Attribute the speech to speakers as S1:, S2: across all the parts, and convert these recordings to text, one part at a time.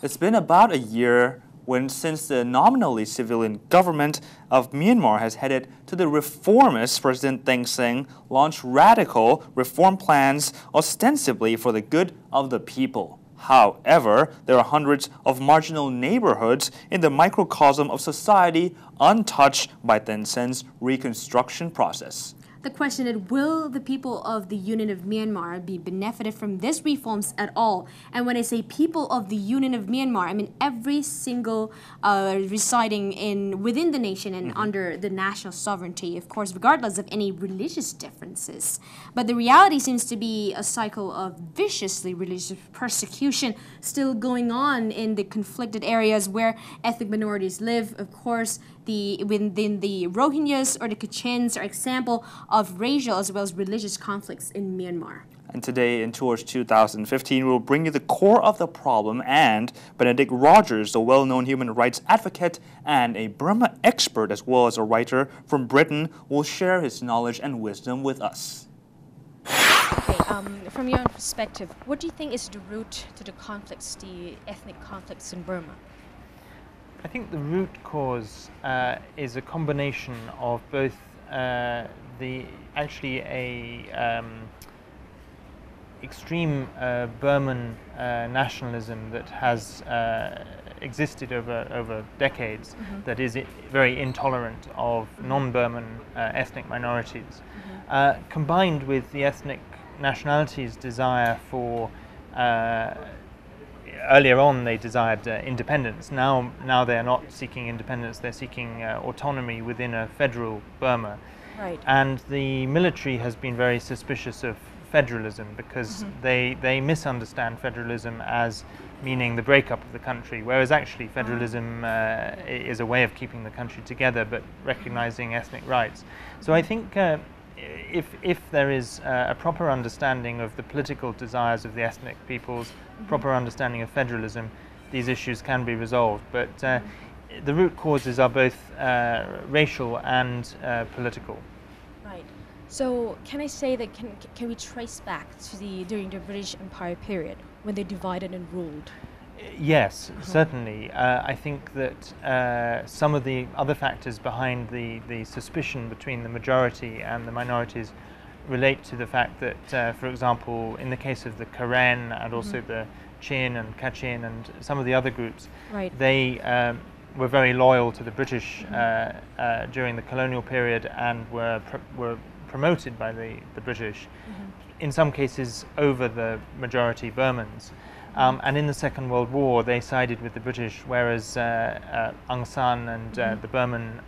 S1: It's been about a year since the nominally civilian government of Myanmar has headed to the reformist President Thein Sein launched radical reform plans ostensibly for the good of the people. However, there are hundreds of marginal neighborhoods in the microcosm of society untouched by Thein Sein's reconstruction process.
S2: The question is, will the people of the Union of Myanmar be benefited from these reforms at all? And when I say people of the Union of Myanmar, I mean every single residing within the nation and under the national sovereignty, of course, regardless of any religious differences. But the reality seems to be a cycle of viciously religious persecution still going on in the conflicted areas where ethnic minorities live. Of course, within the Rohingyas or the Kachins are example of racial as well as religious conflicts in Myanmar.
S1: And today, in Tours 2015, we'll bring you the core of the problem, and Benedict Rogers, the well-known human rights advocate and a Burma expert as well as a writer from Britain, will share his knowledge and wisdom with us.
S3: Okay, from your perspective, what do you think is the root to the conflicts, the ethnic conflicts in Burma?
S4: I think the root cause is a combination of both extreme Burman nationalism that has existed over decades, that is very intolerant of non-Burman ethnic minorities, combined with the ethnic nationalities' desire for earlier on they desired independence. Now they are not seeking independence, they're seeking autonomy within a federal Burma.
S3: Right.
S4: And the military has been very suspicious of federalism because they misunderstand federalism as meaning the breakup of the country, whereas actually federalism is a way of keeping the country together but recognizing ethnic rights. So I think if there is a proper understanding of the political desires of the ethnic peoples, proper understanding of federalism, these issues can be resolved. But the root causes are both racial and political.
S3: Right. So can I say that can we trace back to during the British Empire period when they divided and ruled?
S4: Yes, certainly. I think that some of the other factors behind the suspicion between the majority and the minorities relate to the fact that, for example, in the case of the Karen and also the Chin and Kachin and some of the other groups, they were very loyal to the British during the colonial period and were promoted by the British, in some cases over the majority Burmans. And in the Second World War, they sided with the British, whereas Aung San and the Burman,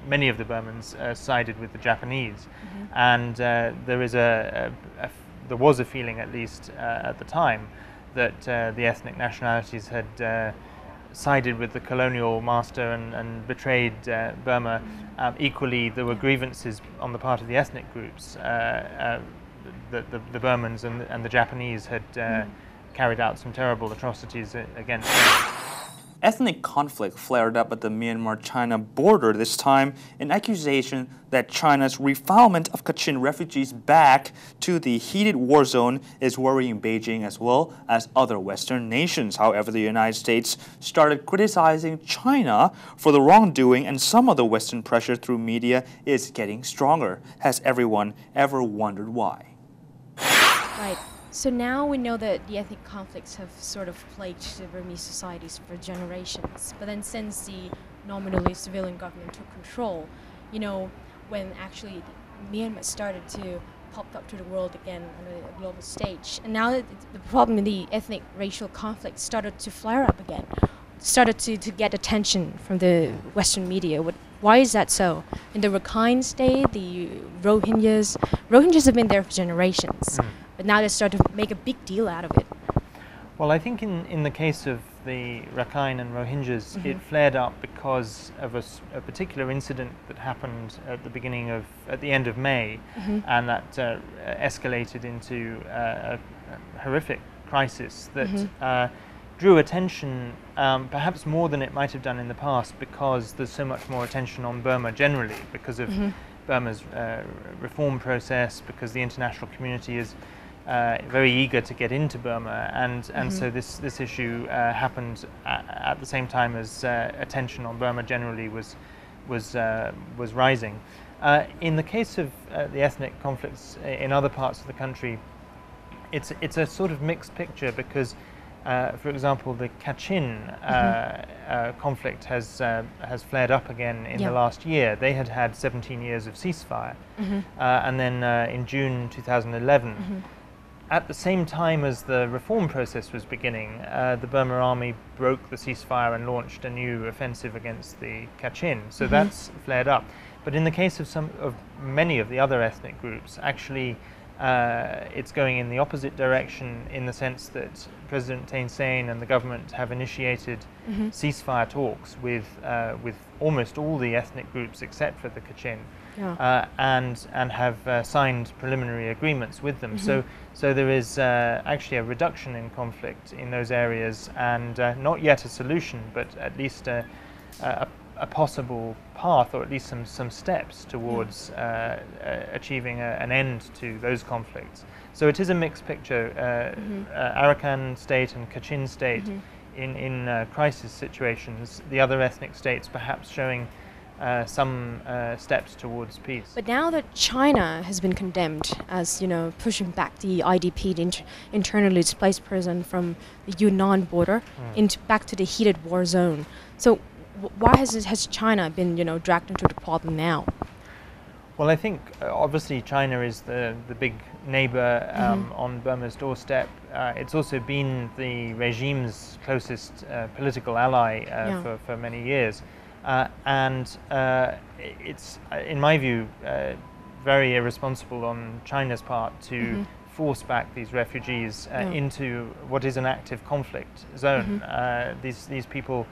S4: many of the Burmans sided with the Japanese. And there was a feeling, at least at the time, that the ethnic nationalities had sided with the colonial master and betrayed Burma. Equally, there were grievances on the part of the ethnic groups. The Burmans and the Japanese had carried out some terrible atrocities against them.
S1: Ethnic conflict flared up at the Myanmar-China border this time, an accusation that China's refoulement of Kachin refugees back to the heated war zone is worrying Beijing as well as other Western nations. However, the United States started criticizing China for the wrongdoing, and some of the Western pressure through media is getting stronger. Has everyone ever wondered why?
S3: Right. So now we know that the ethnic conflicts have sort of plagued the Burmese societies for generations. But then since the nominally civilian government took control, when actually Myanmar started to pop up to the world again on a global stage, and now that the problem in the ethnic racial conflict started to flare up again, started to get attention from the Western media. Why is that so? In the Rakhine state, the Rohingyas have been there for generations. But now they start to make a big deal out of it.
S4: Well, I think in the case of the Rakhine and Rohingyas, it flared up because of a particular incident that happened at the end of May, and that escalated into a horrific crisis that drew attention, perhaps more than it might have done in the past, because there's so much more attention on Burma generally because of Burma's reform process, because the international community is very eager to get into Burma, and so this issue happened at the same time as attention on Burma generally was rising. In the case of the ethnic conflicts in other parts of the country, it's a sort of mixed picture because, for example, the Kachin conflict has flared up again in the last year. They had 17 years of ceasefire, and then in June 2011, at the same time as the reform process was beginning, the Burma army broke the ceasefire and launched a new offensive against the Kachin. So that's flared up. But in the case of many of the other ethnic groups, actually, it's going in the opposite direction in the sense that President Thein Sein and the government have initiated ceasefire talks with almost all the ethnic groups except for the Kachin, and have signed preliminary agreements with them. So there is actually a reduction in conflict in those areas, and not yet a solution, but at least a possible path, or at least some steps towards achieving an end to those conflicts. So it is a mixed picture. Arakan state and Kachin state in crisis situations, the other ethnic states perhaps showing some steps towards peace.
S3: But now that China has been condemned as, pushing back the IDP, the internally displaced person from the Yunnan border back to the heated war zone. So why has China been, dragged into the problem now?
S4: Well, I think obviously China is the big neighbor on Burma's doorstep. It's also been the regime's closest political ally for many years. And it's, in my view, very irresponsible on China's part to force back these refugees into what is an active conflict zone. These people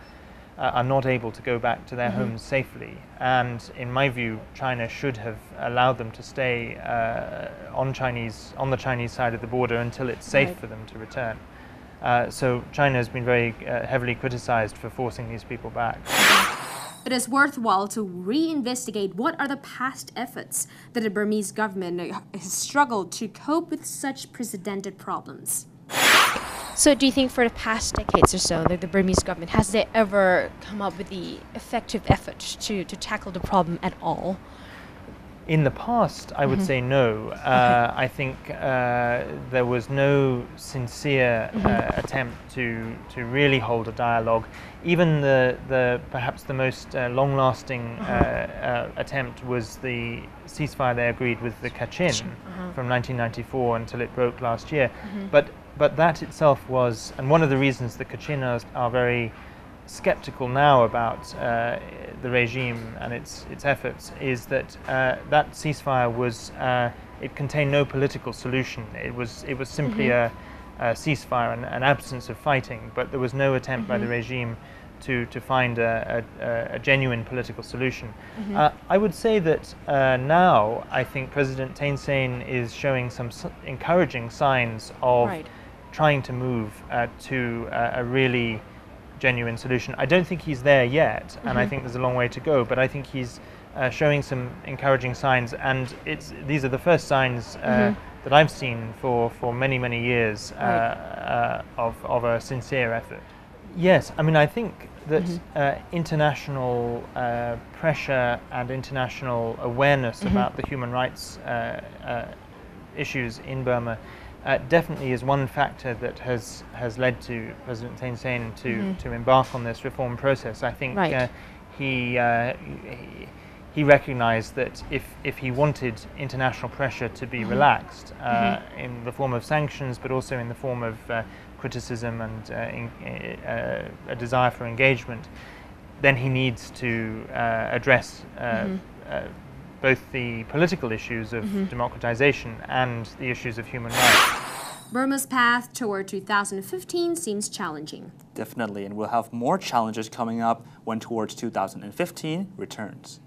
S4: are not able to go back to their homes safely, and in my view, China should have allowed them to stay on the Chinese side of the border until it's safe for them to return. So China has been very heavily criticized for forcing these people back.
S2: It is worthwhile to reinvestigate what are the past efforts that the Burmese government has struggled to cope with such precedented problems.
S3: So do you think for the past decades or so, the Burmese government, has they ever come up with the effective effort to tackle the problem at all?
S4: In the past, I would say no. I think there was no sincere attempt to really hold a dialogue. Even the perhaps the most long-lasting attempt was the ceasefire they agreed with the Kachin from 1994 until it broke last year. But that itself was, and one of the reasons the Kachin are very skeptical now about the regime and its efforts is that that ceasefire was it contained no political solution. It was simply a ceasefire and an absence of fighting, but there was no attempt by the regime to find a genuine political solution. I would say that now I think President Thein Sein is showing some encouraging signs of trying to move to a really genuine solution. I don't think he's there yet, and I think there's a long way to go, but I think he's showing some encouraging signs, and these are the first signs that I've seen for many, many years of a sincere effort. Yes, I mean, I think that international pressure and international awareness about the human rights issues in Burma definitely is one factor that has led to President Thein Sein to embark on this reform process. I think he recognized that if he wanted international pressure to be relaxed in the form of sanctions, but also in the form of criticism and a desire for engagement, then he needs to address both the political issues of democratization and the issues of human rights.
S2: Burma's path toward 2015 seems challenging.
S1: Definitely, and we'll have more challenges coming up when Towards 2015 returns.